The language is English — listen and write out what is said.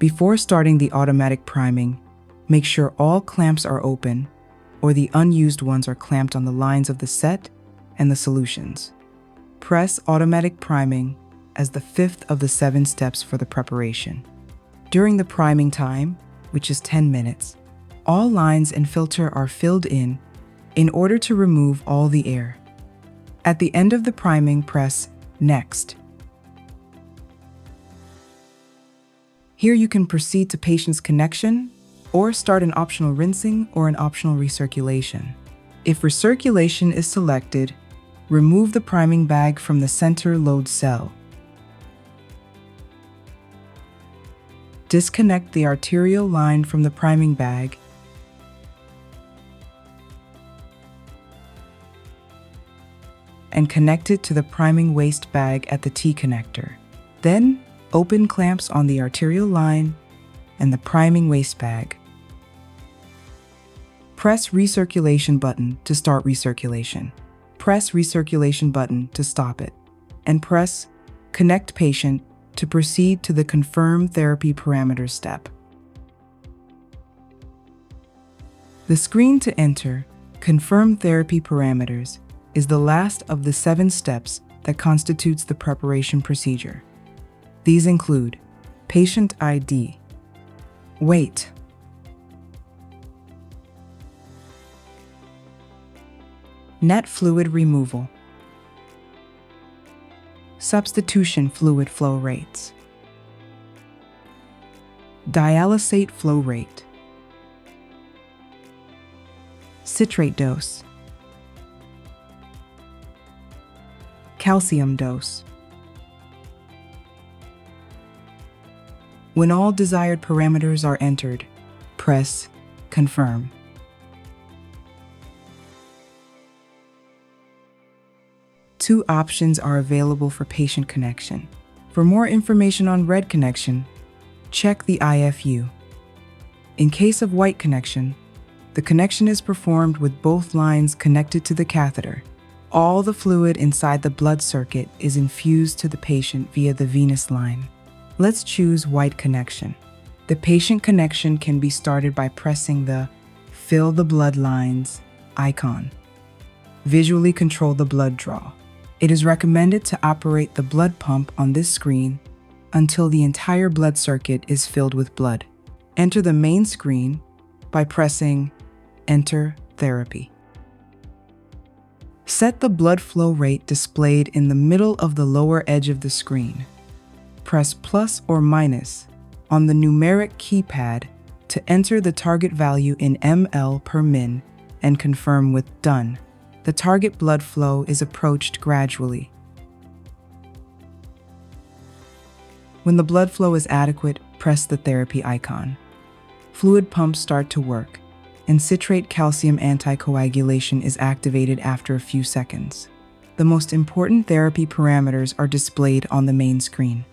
Before starting the automatic priming, make sure all clamps are open or the unused ones are clamped on the lines of the set and the solutions. Press automatic priming as the fifth of the 7 steps for the preparation. During the priming time, which is 10 minutes, all lines and filter are filled in order to remove all the air. At the end of the priming, press Next. Here you can proceed to patient's connection or start an optional rinsing or an optional recirculation. If recirculation is selected, remove the priming bag from the center load cell. Disconnect the arterial line from the priming bag and connect it to the priming waste bag at the T-connector. Then, open clamps on the arterial line and the priming waste bag. Press recirculation button to start recirculation. Press recirculation button to stop it. And press Connect Patient to proceed to the Confirm Therapy Parameters step. The screen to enter Confirm Therapy Parameters is the last of the 7 steps that constitutes the preparation procedure. These include patient ID, weight, net fluid removal, substitution fluid flow rates, dialysate flow rate, citrate dose, calcium dose. When all desired parameters are entered, press Confirm. Two options are available for patient connection. For more information on red connection, check the IFU. In case of white connection, the connection is performed with both lines connected to the catheter. All the fluid inside the blood circuit is infused to the patient via the venous line. Let's choose white connection. The patient connection can be started by pressing the Fill the Blood Lines icon. Visually control the blood draw. It is recommended to operate the blood pump on this screen until the entire blood circuit is filled with blood. Enter the main screen by pressing Enter Therapy. Set the blood flow rate displayed in the middle of the lower edge of the screen. Press plus or minus on the numeric keypad to enter the target value in ml per min and confirm with Done. The target blood flow is approached gradually. When the blood flow is adequate, press the therapy icon. Fluid pumps start to work, and citrate calcium anticoagulation is activated after a few seconds. The most important therapy parameters are displayed on the main screen.